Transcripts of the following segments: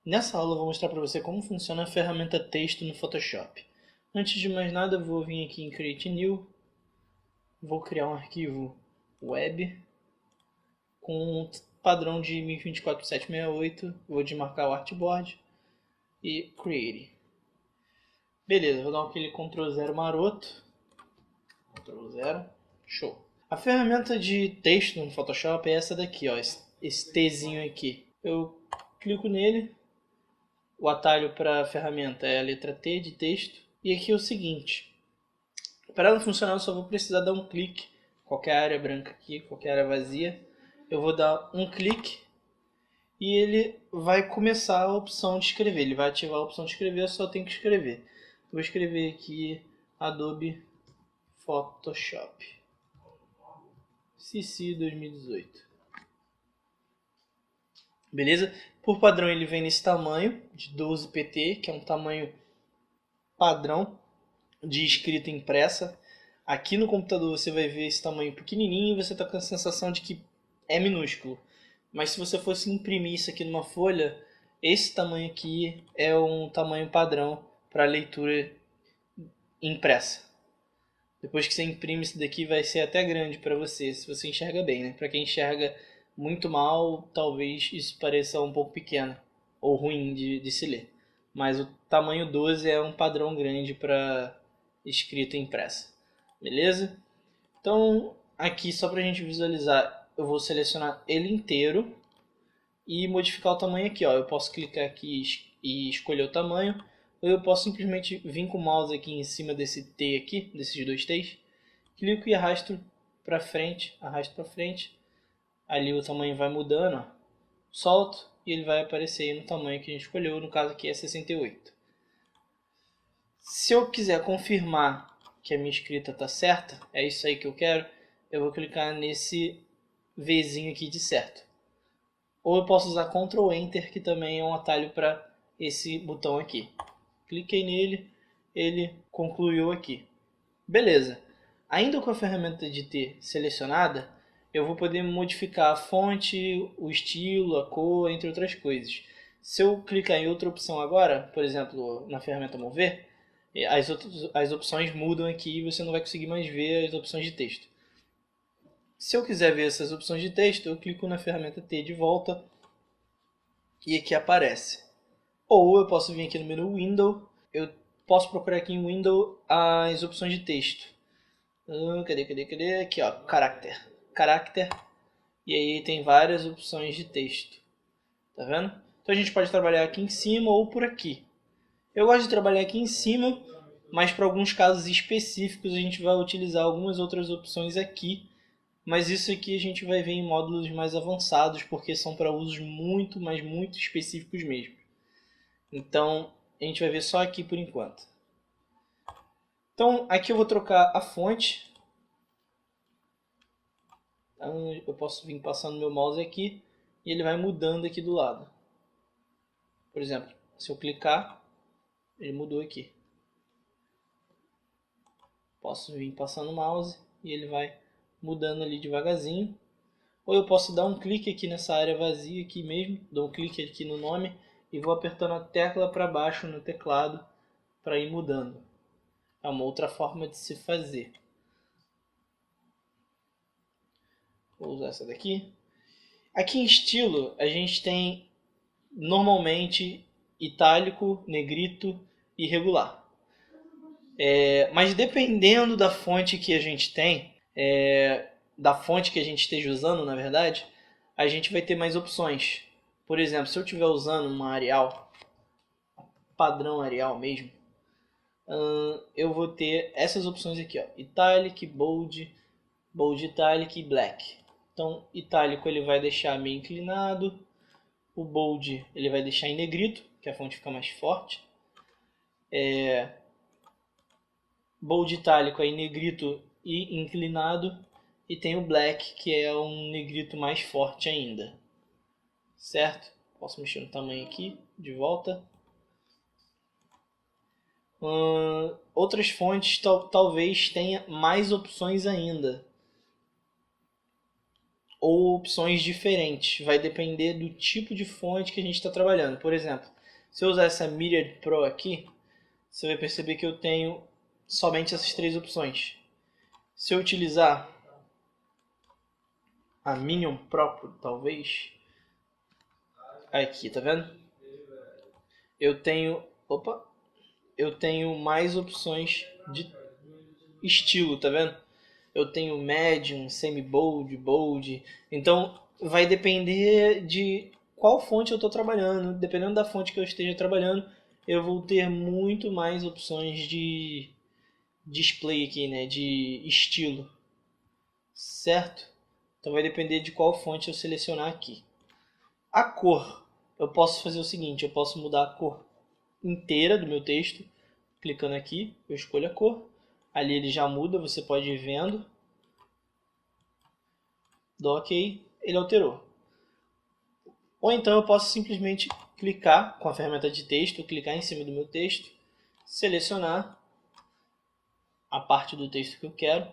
Nessa aula eu vou mostrar para você como funciona a ferramenta texto no Photoshop. Antes de mais nada, eu vou vir aqui em Create New, vou criar um arquivo web com um padrão de 1024x768, vou desmarcar o artboard e Create. Beleza, vou dar aquele Ctrl 0 maroto, Ctrl 0, show. A ferramenta de texto no Photoshop é essa daqui, ó, esse Tzinho aqui. Eu clico nele. O atalho para a ferramenta é a letra T de texto. E aqui é o seguinte. Para ela funcionar eu só vou precisar dar um clique. Qualquer área branca aqui, qualquer área vazia. Eu vou dar um clique. E ele vai começar a opção de escrever. Ele vai ativar a opção de escrever, eu só tenho que escrever. Vou escrever aqui Adobe Photoshop. CC 2018. Beleza? Por padrão ele vem nesse tamanho de 12 pt, que é um tamanho padrão de escrita impressa. Aqui no computador você vai ver esse tamanho pequenininho e você está com a sensação de que é minúsculo. Mas se você fosse imprimir isso aqui numa folha, esse tamanho aqui é um tamanho padrão para leitura impressa. Depois que você imprime isso daqui vai ser até grande para você, se você enxerga bem, né? Para quem enxerga muito mal, talvez isso pareça um pouco pequeno ou ruim de se ler. Mas o tamanho 12 é um padrão grande para escrita impressa. Beleza? Então, aqui só para a gente visualizar, eu vou selecionar ele inteiro e modificar o tamanho aqui. Ó. Eu posso clicar aqui e escolher o tamanho, ou eu posso simplesmente vir com o mouse aqui em cima desse T aqui, desses dois T's, clico e arrasto para frente, ali o tamanho vai mudando, ó. Solto e ele vai aparecer no tamanho que a gente escolheu, no caso aqui é 68. Se eu quiser confirmar que a minha escrita está certa, é isso aí que eu quero, eu vou clicar nesse Vzinho aqui de certo. Ou eu posso usar Ctrl Enter, que também é um atalho para esse botão aqui. Cliquei nele, ele concluiu aqui. Beleza. Ainda com a ferramenta de T selecionada, eu vou poder modificar a fonte, o estilo, a cor, entre outras coisas. Se eu clicar em outra opção agora, por exemplo, na ferramenta Mover, as opções mudam aqui e você não vai conseguir mais ver as opções de texto. Se eu quiser ver essas opções de texto, eu clico na ferramenta T de volta e aqui aparece. Ou eu posso vir aqui no menu Window, eu posso procurar aqui em Window as opções de texto. Cadê? Aqui, ó, Character. E aí tem várias opções de texto. Tá vendo? Então a gente pode trabalhar aqui em cima ou por aqui. Eu gosto de trabalhar aqui em cima, mas para alguns casos específicos a gente vai utilizar algumas outras opções aqui. Mas isso aqui a gente vai ver em módulos mais avançados, porque são para usos muito, mas muito específicos mesmo. Então a gente vai ver só aqui por enquanto. Então aqui eu vou trocar a fonte. Então, eu posso vir passando meu mouse aqui e ele vai mudando aqui do lado. Por exemplo, se eu clicar, ele mudou aqui. Posso vir passando o mouse e ele vai mudando ali devagarzinho. Ou eu posso dar um clique aqui nessa área vazia aqui mesmo, dou um clique aqui no nome e vou apertando a tecla para baixo no teclado para ir mudando. É uma outra forma de se fazer. Vou usar essa daqui. Aqui em estilo a gente tem normalmente itálico, negrito e regular. Mas dependendo da fonte que a gente tem, da fonte que a gente esteja usando, na verdade, a gente vai ter mais opções. Por exemplo, se eu estiver usando uma Arial, padrão Arial mesmo, eu vou ter essas opções aqui, ó, Italic, Bold, Bold Italic e Black. Então, itálico ele vai deixar meio inclinado, o Bold ele vai deixar em negrito, que a fonte fica mais forte. Bold itálico é em negrito e inclinado. E tem o Black, que é um negrito mais forte ainda. Certo? Posso mexer no tamanho aqui, de volta. Outras fontes talvez tenha mais opções ainda. ou opções diferentes. Vai depender do tipo de fonte que a gente está trabalhando. Por exemplo, se eu usar essa Myriad Pro aqui, você vai perceber que eu tenho somente essas três opções. Se eu utilizar a Minion Pro, talvez, aqui, tá vendo? Eu tenho, eu tenho mais opções de estilo, tá vendo? Eu tenho medium, semi-bold, bold. Então vai depender de qual fonte eu estou trabalhando. Dependendo da fonte que eu esteja trabalhando, eu vou ter muito mais opções de display aqui, né? De estilo, certo? Então vai depender de qual fonte eu selecionar aqui. A cor, eu posso fazer o seguinte, eu posso mudar a cor inteira do meu texto. Clicando aqui, eu escolho a cor. Ali ele já muda, você pode ir vendo. Dou OK, ele alterou. Ou então eu posso simplesmente clicar com a ferramenta de texto, clicar em cima do meu texto, selecionar a parte do texto que eu quero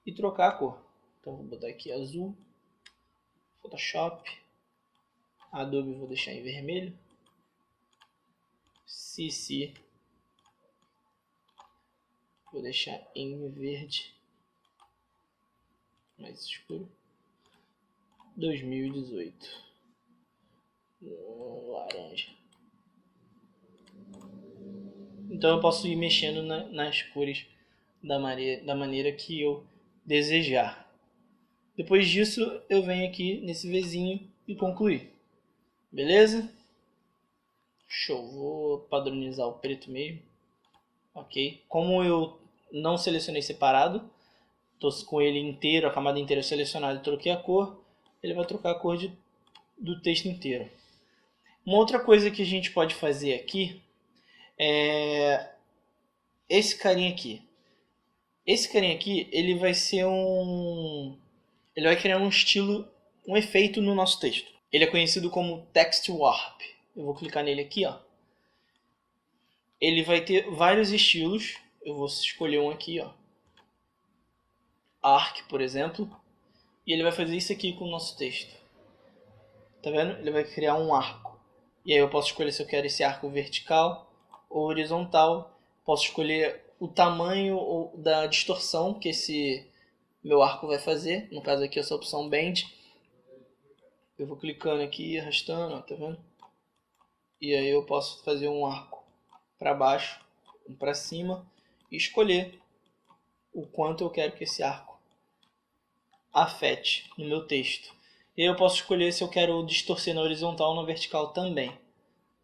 e trocar a cor. Então vou botar aqui azul, Photoshop, Adobe vou deixar em vermelho, CC vou deixar em verde, mais escuro, 2018, laranja. Então eu posso ir mexendo nas cores da maneira que eu desejar. Depois disso eu venho aqui nesse Vzinho e concluir. Beleza? Show, vou padronizar o preto mesmo. Ok. Como eu não selecionei separado, estou com ele inteiro, a camada inteira selecionada e troquei a cor, ele vai trocar a cor do texto inteiro. Uma outra coisa que a gente pode fazer aqui é esse carinha aqui. Esse carinha aqui, ele vai ser ele vai criar um estilo, um efeito no nosso texto. Ele é conhecido como Text Warp. Eu vou clicar nele aqui, ó. Ele vai ter vários estilos. Eu vou escolher um aqui, ó. Arc, por exemplo. E ele vai fazer isso aqui com o nosso texto. Tá vendo? Ele vai criar um arco. E aí eu posso escolher se eu quero esse arco vertical ou horizontal. Posso escolher o tamanho da distorção que esse meu arco vai fazer. No caso aqui essa opção Bend. Eu vou clicando aqui e arrastando, ó, tá vendo? E aí eu posso fazer um arco para baixo, um para cima e escolher o quanto eu quero que esse arco afete no meu texto. E aí eu posso escolher se eu quero distorcer na horizontal ou na vertical também.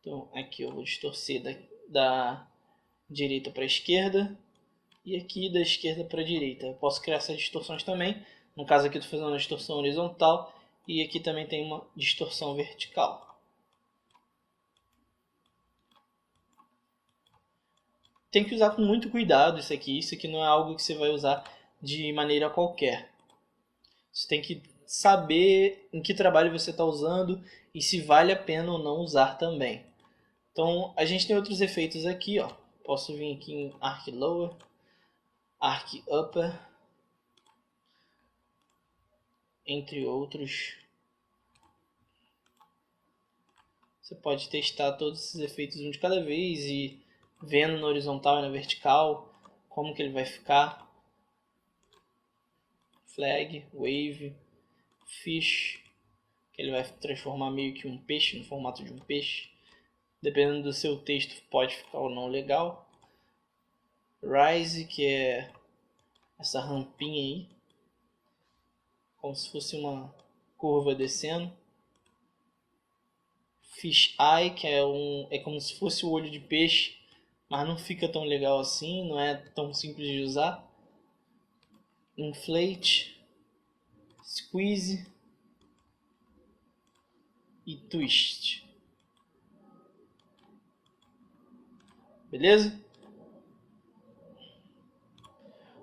Então aqui eu vou distorcer da direita para a esquerda e aqui da esquerda para a direita. Eu posso criar essas distorções também. No caso aqui eu estou fazendo uma distorção horizontal e aqui também tem uma distorção vertical. Tem que usar com muito cuidado isso aqui não é algo que você vai usar de maneira qualquer. Você tem que saber em que trabalho você está usando e se vale a pena ou não usar também. Então a gente tem outros efeitos aqui, ó. Posso vir aqui em Arc Lower, Arc Upper, entre outros. Você pode testar todos esses efeitos um de cada vez e vendo na horizontal e na vertical como que ele vai ficar. Flag, Wave, Fish, que ele vai transformar meio que um peixe no formato de um peixe. Dependendo do seu texto pode ficar ou não legal. Rise, que é essa rampinha aí, como se fosse uma curva descendo. Fish Eye, que é como se fosse o olho de peixe, mas não fica tão legal assim, não é tão simples de usar. Inflate, Squeeze e Twist. Beleza?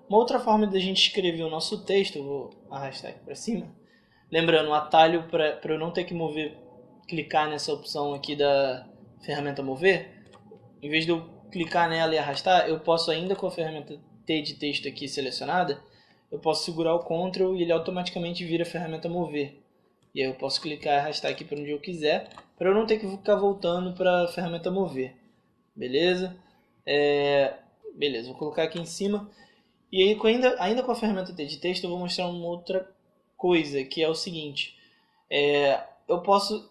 Uma outra forma de a gente escrever o nosso texto, eu vou arrastar aqui para cima. Lembrando, o atalho para eu não ter que clicar nessa opção aqui da ferramenta mover, em vez de eu clicar nela e arrastar, eu posso ainda com a ferramenta T de texto aqui selecionada, eu posso segurar o Ctrl e ele automaticamente vira a ferramenta mover. E aí eu posso clicar e arrastar aqui para onde eu quiser, para eu não ter que ficar voltando para a ferramenta mover. Beleza? Beleza, vou colocar aqui em cima. E aí, ainda com a ferramenta de texto, eu vou mostrar uma outra coisa, que é o seguinte. Eu posso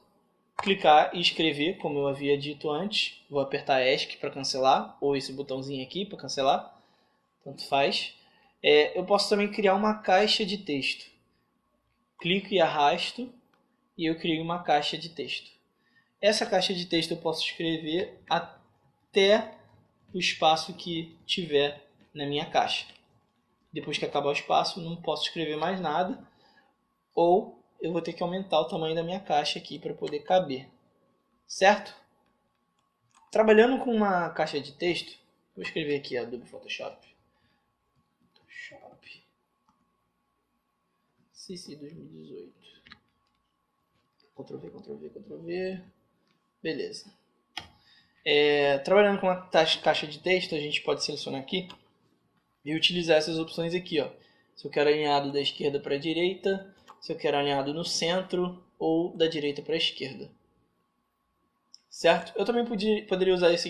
clicar e escrever, como eu havia dito antes. Vou apertar ESC para cancelar, ou esse botãozinho aqui para cancelar. Tanto faz. Eu posso também criar uma caixa de texto. Clico e arrasto e eu crio uma caixa de texto. Essa caixa de texto eu posso escrever até o espaço que tiver na minha caixa. Depois que acabar o espaço, não posso escrever mais nada, ou eu vou ter que aumentar o tamanho da minha caixa aqui para poder caber. Certo? Trabalhando com uma caixa de texto, vou escrever aqui Adobe Photoshop. CC 2018. Ctrl V, Ctrl V, Ctrl V. Beleza. Trabalhando com uma caixa de texto, a gente pode selecionar aqui e utilizar essas opções aqui. Ó. Se eu quero alinhado da esquerda para a direita, se eu quero alinhado no centro ou da direita para a esquerda. Certo? Eu também poderia usar isso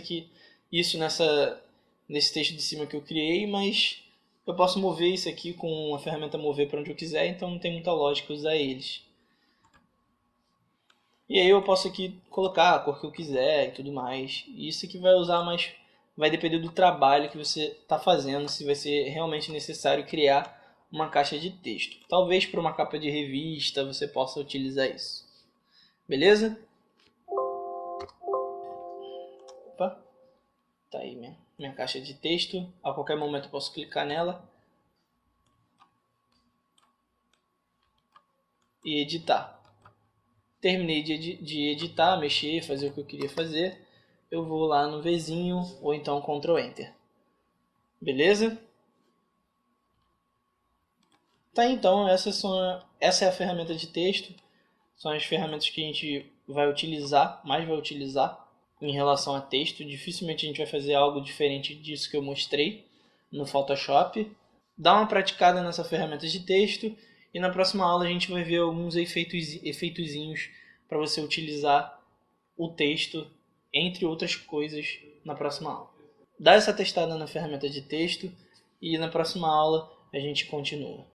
nesse texto de cima que eu criei, mas eu posso mover isso aqui com a ferramenta mover para onde eu quiser, então não tem muita lógica usar eles. E aí eu posso aqui colocar a cor que eu quiser e tudo mais. Isso aqui vai depender do trabalho que você está fazendo, se vai ser realmente necessário criar uma caixa de texto. Talvez para uma capa de revista você possa utilizar isso. Beleza? Opa, tá aí minha caixa de texto. A qualquer momento eu posso clicar nela e editar. Terminei de editar, mexer, fazer o que eu queria fazer. Eu vou lá no Vzinho ou então Ctrl Enter. Beleza? Tá, então essa é a ferramenta de texto. São as ferramentas que a gente mais vai utilizar em relação a texto. Dificilmente a gente vai fazer algo diferente disso que eu mostrei no Photoshop. Dá uma praticada nessa ferramenta de texto e na próxima aula a gente vai ver alguns efeitozinhos para você utilizar o texto, entre outras coisas, na próxima aula. Dá essa testada na ferramenta de texto e na próxima aula a gente continua.